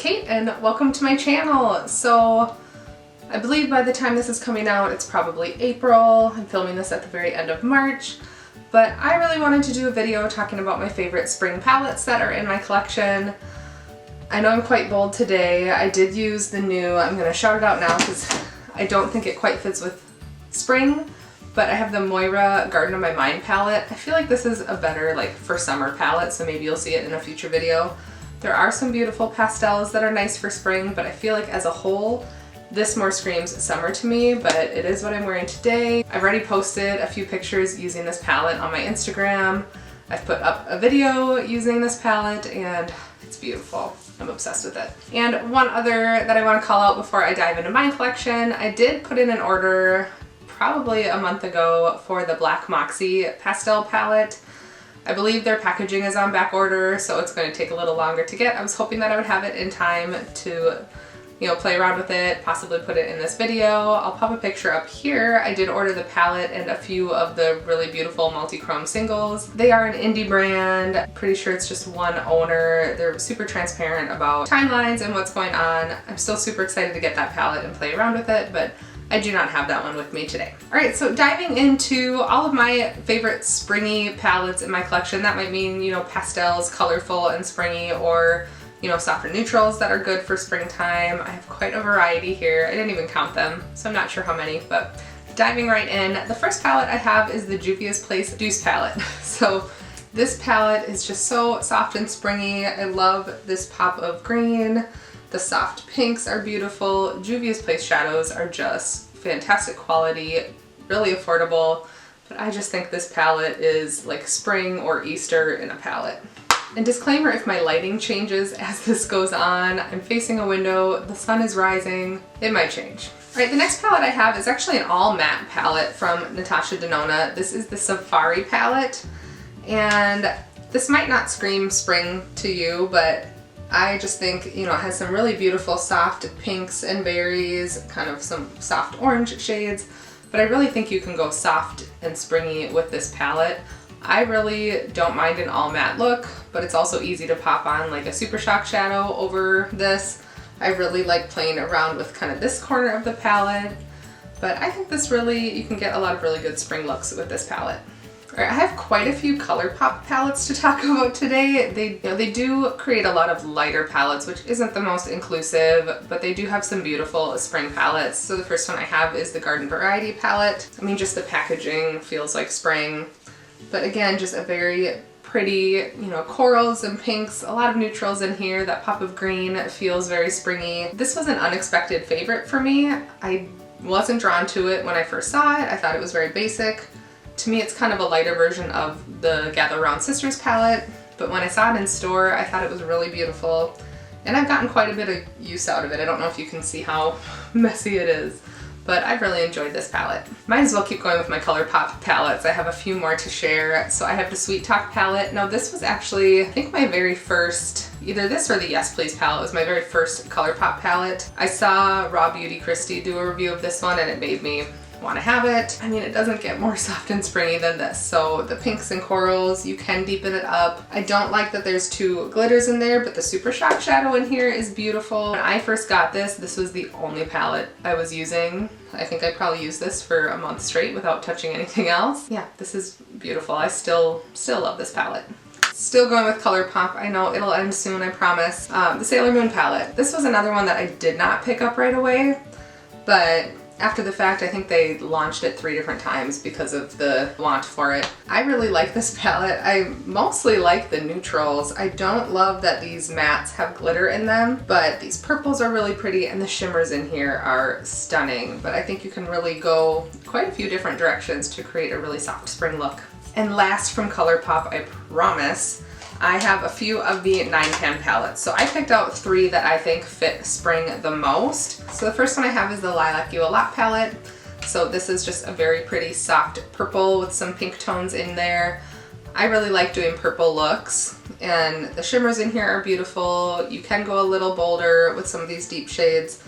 Kate and welcome to my channel. So I believe by the time this is coming out it's probably April. I'm filming this at the very end of March, but I really wanted to do a video talking about my favorite spring palettes that are in my collection. I know I'm quite bold today. I did use the new, I'm going to shout it out now because I don't think it quite fits with spring, but I have the Moira Garden of My Mind palette. I feel like this is a better for summer palette, so maybe you'll see it in a future video. There are some beautiful pastels that are nice for spring, but I feel like as a whole, this more screams summer to me, but it is what I'm wearing today. I've already posted a few pictures using this palette on my Instagram. I've put up a video using this palette and it's beautiful. I'm obsessed with it. And one other that I want to call out before I dive into my collection, I did put in an order probably a month ago for the Black Moxie pastel palette. I believe their packaging is on back order, so it's going to take a little longer to get. I was hoping that I would have it in time to, play around with it, possibly put it in this video. I'll pop a picture up here. I did order the palette and a few of the really beautiful multi-chrome singles. They are an indie brand. Pretty sure it's just one owner. They're super transparent about timelines and what's going on. I'm still super excited to get that palette and play around with it, but I do not have that one with me today. Alright, so diving into all of my favorite springy palettes in my collection. That might mean, pastels, colorful and springy, or, softer neutrals that are good for springtime. I have quite a variety here. I didn't even count them, so I'm not sure how many, but diving right in. The first palette I have is the Juvia's Place Deuce palette. So this palette is just so soft and springy. I love this pop of green. The soft pinks are beautiful. Juvia's Place shadows are just fantastic quality, really affordable, but I just think this palette is like spring or Easter in a palette. And disclaimer, if my lighting changes as this goes on, I'm facing a window, the sun is rising, it might change. Alright, the next palette I have is actually an all matte palette from Natasha Denona. This is the Safari palette, and this might not scream spring to you, but I just think, it has some really beautiful soft pinks and berries, kind of some soft orange shades, but I really think you can go soft and springy with this palette. I really don't mind an all matte look, but it's also easy to pop on like a Super Shock shadow over this. I really like playing around with kind of this corner of the palette, but I think this really, you can get a lot of really good spring looks with this palette. Alright, I have quite a few Colourpop palettes to talk about today. They do create a lot of lighter palettes, which isn't the most inclusive, but they do have some beautiful spring palettes. So the first one I have is the Garden Variety palette. I mean, just the packaging feels like spring, but again, just a very pretty, corals and pinks, a lot of neutrals in here. That pop of green feels very springy. This was an unexpected favorite for me. I wasn't drawn to it when I first saw it. I thought it was very basic. To me, it's kind of a lighter version of the Gather Round Sisters palette, but when I saw it in store, I thought it was really beautiful, and I've gotten quite a bit of use out of it. I don't know if you can see how messy it is, but I've really enjoyed this palette. Might as well keep going with my Colourpop palettes. I have a few more to share. So I have the Sweet Talk palette. Now this was actually, I think, my very first, either this or the Yes Please palette was my very first Colourpop palette. I saw Raw Beauty Christie do a review of this one and it made me want to have it. I mean, it doesn't get more soft and springy than this. So the pinks and corals, you can deepen it up. I don't like that there's two glitters in there, but the Super Shock shadow in here is beautiful. When I first got this was the only palette I was using. I think I probably used this for a month straight without touching anything else. Yeah, this is beautiful. I still love this palette. Still going with Colourpop. I know it'll end soon, I promise. The Sailor Moon palette. This was another one that I did not pick up right away, but after the fact, I think they launched it 3 different times because of the want for it. I really like this palette. I mostly like the neutrals. I don't love that these mattes have glitter in them, but these purples are really pretty and the shimmers in here are stunning. But I think you can really go quite a few different directions to create a really soft spring look. And last from Colourpop, I promise, I have a few of the 9pan palettes. So I picked out 3 that I think fit spring the most. So the first one I have is the Lilac You a Lot palette. So this is just a very pretty soft purple with some pink tones in there. I really like doing purple looks, and the shimmers in here are beautiful. You can go a little bolder with some of these deep shades,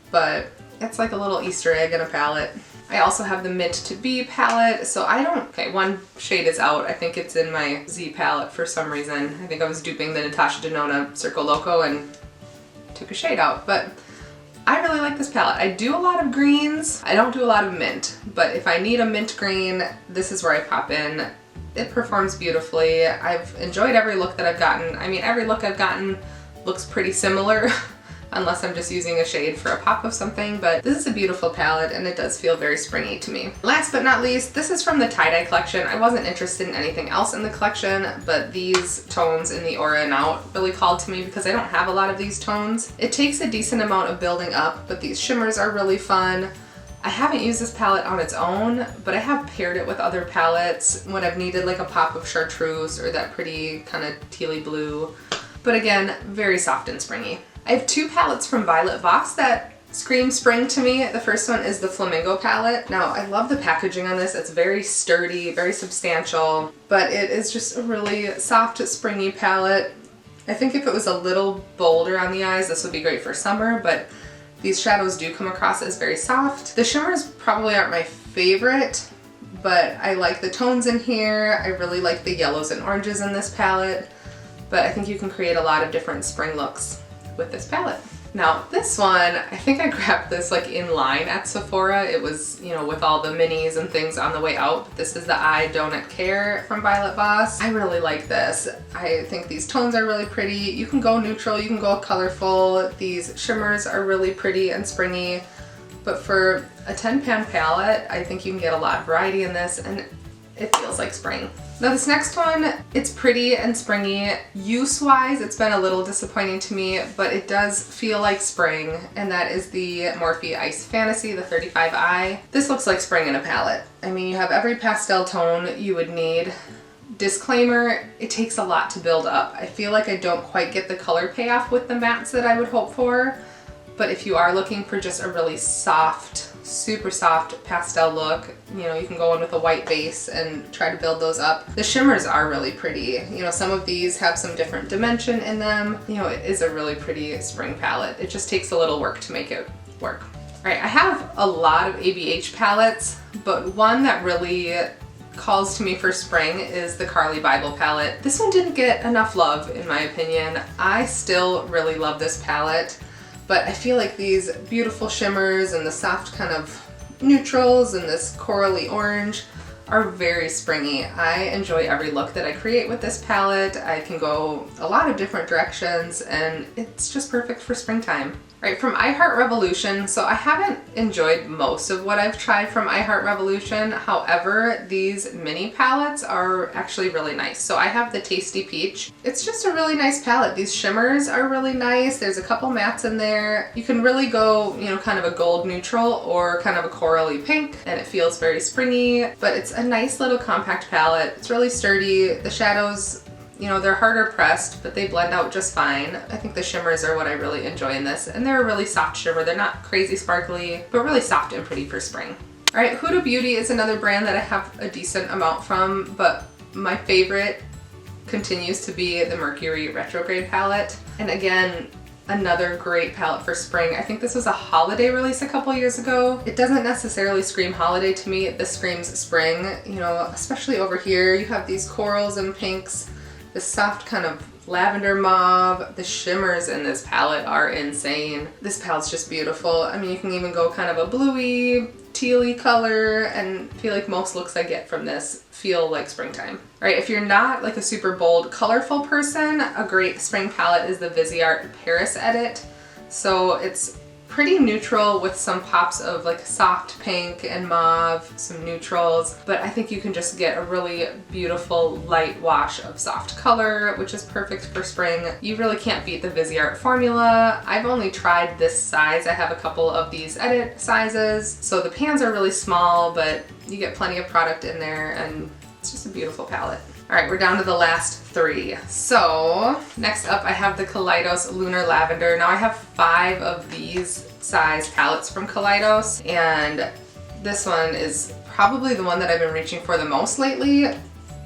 but it's like a little Easter egg in a palette. I also have the Mint to Be palette, so okay, one shade is out. I think it's in my Z palette for some reason. I think I was duping the Natasha Denona Circo Loco and took a shade out. But I really like this palette. I do a lot of greens. I don't do a lot of mint, but if I need a mint green, this is where I pop in. It performs beautifully. I've enjoyed every look that I've gotten. I mean, every look I've gotten looks pretty similar unless I'm just using a shade for a pop of something, but this is a beautiful palette and it does feel very springy to me. Last but not least, this is from the tie-dye collection. I wasn't interested in anything else in the collection, but these tones in the Aura and Out really called to me because I don't have a lot of these tones. It takes a decent amount of building up, but these shimmers are really fun. I haven't used this palette on its own, but I have paired it with other palettes when I've needed like a pop of chartreuse or that pretty kind of tealy blue. But again, very soft and springy. I have two palettes from Violet Voss that scream spring to me. The first one is the Flamingo palette. Now, I love the packaging on this. It's very sturdy, very substantial, but it is just a really soft, springy palette. I think if it was a little bolder on the eyes, this would be great for summer, but these shadows do come across as very soft. The shimmers probably aren't my favorite, but I like the tones in here. I really like the yellows and oranges in this palette, but I think you can create a lot of different spring looks with this palette. Now this one, I think I grabbed this like in line at Sephora. It was, you know, with all the minis and things on the way out. This is the I Donut Care from Violet Voss. I really like this. I think these tones are really pretty. You can go neutral, you can go colorful. These shimmers are really pretty and springy. But for a 10-pan palette, I think you can get a lot of variety in this and it feels like spring. Now this next one, it's pretty and springy. Use-wise, it's been a little disappointing to me, but it does feel like spring, and that is the Morphe Ice Fantasy, the 35i. This looks like spring in a palette. I mean, you have every pastel tone you would need. Disclaimer, it takes a lot to build up. I feel like I don't quite get the color payoff with the mattes that I would hope for, but if you are looking for just a really soft, super soft pastel look, you know, you can go in with a white base and try to build those up. The shimmers are really pretty. You know, some of these have some different dimension in them. You know, it is a really pretty spring palette. It just takes a little work to make it work. All right, I have a lot of ABH palettes, but one that really calls to me for spring is the Carly Bible palette. This one didn't get enough love in my opinion. I still really love this palette. But I feel like these beautiful shimmers and the soft kind of neutrals and this corally orange are very springy. I enjoy every look that I create with this palette. I can go a lot of different directions and it's just perfect for springtime. Right, from I Heart Revolution, so I haven't enjoyed most of what I've tried from I Heart Revolution. However, these mini palettes are actually really nice. So I have the Tasty Peach. It's just a really nice palette. These shimmers are really nice. There's a couple mattes in there. You can really go, you know, kind of a gold neutral or kind of a corally pink, and it feels very springy, but it's a nice little compact palette. It's really sturdy. The shadows, you know, they're harder pressed, but they blend out just fine. I think the shimmers are what I really enjoy in this, and they're a really soft shimmer. They're not crazy sparkly, but really soft and pretty for spring. All right, Huda Beauty is another brand that I have a decent amount from, but my favorite continues to be the Mercury Retrograde palette. And again, another great palette for spring. I think this was a holiday release a couple years ago. It doesn't necessarily scream holiday to me. This screams spring, you know, especially over here. You have these corals and pinks, this soft kind of lavender mauve. The shimmers in this palette are insane. This palette's just beautiful. I mean, you can even go kind of a bluey, tealy color, and I feel like most looks I get from this feel like springtime. All right, if you're not like a super bold, colorful person, a great spring palette is the Viseart Paris Edit. So it's pretty neutral with some pops of like soft pink and mauve, some neutrals, but I think you can just get a really beautiful light wash of soft color, which is perfect for spring. You really can't beat the Viseart formula. I've only tried this size. I have a couple of these edit sizes, so the pans are really small, but you get plenty of product in there, and it's just a beautiful palette. All right, we're down to the last three. So next up I have the Kaleidos Lunar Lavender. Now I have 5 of these size palettes from Kaleidos, and this one is probably the one that I've been reaching for the most lately,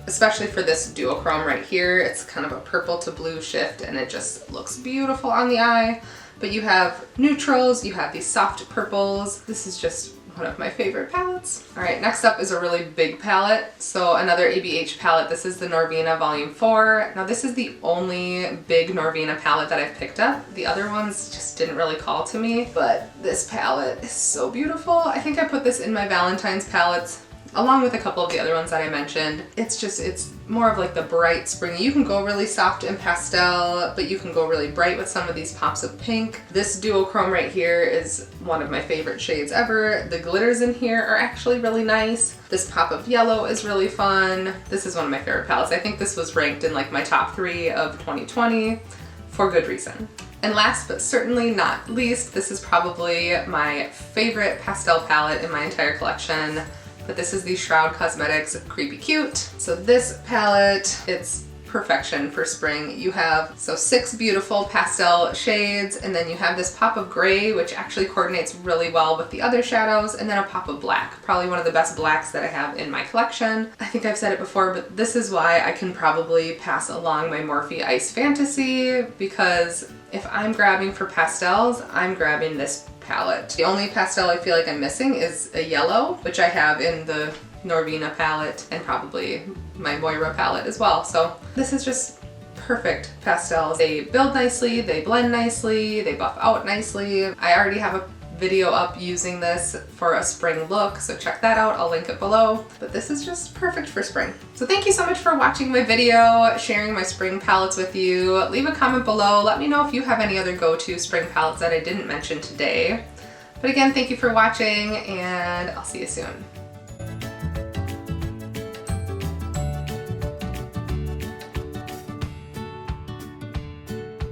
especially for this duochrome right here. It's kind of a purple to blue shift and it just looks beautiful on the eye. But you have neutrals, you have these soft purples. This is just one of my favorite palettes. Alright, next up is a really big palette. So another ABH palette. This is the Norvina Volume 4. Now this is the only big Norvina palette that I've picked up. The other ones just didn't really call to me, but this palette is so beautiful. I think I put this in my Valentine's palettes along with a couple of the other ones that I mentioned. It's more of like the bright spring. You can go really soft and pastel, but you can go really bright with some of these pops of pink. This duochrome right here is one of my favorite shades ever. The glitters in here are actually really nice. This pop of yellow is really fun. This is one of my favorite palettes. I think this was ranked in like my top 3 of 2020 for good reason. And last but certainly not least, this is probably my favorite pastel palette in my entire collection. But this is the Shroud Cosmetics Creepy Cute. So this palette, it's perfection for spring. You have 6 beautiful pastel shades, and then you have this pop of gray, which actually coordinates really well with the other shadows, and then a pop of black. Probably one of the best blacks that I have in my collection. I think I've said it before, but this is why I can probably pass along my Morphe Ice Fantasy, because if I'm grabbing for pastels, I'm grabbing this palette. The only pastel I feel like I'm missing is a yellow, which I have in the Norvina palette and probably my Moira palette as well. So this is just perfect pastels. They build nicely, they blend nicely, they buff out nicely. I already have a video up using this for a spring look, so check that out. I'll link it below. But this is just perfect for spring. So thank you so much for watching my video, sharing my spring palettes with you. Leave a comment below. Let me know if you have any other go-to spring palettes that I didn't mention today. But again, thank you for watching, and I'll see you soon.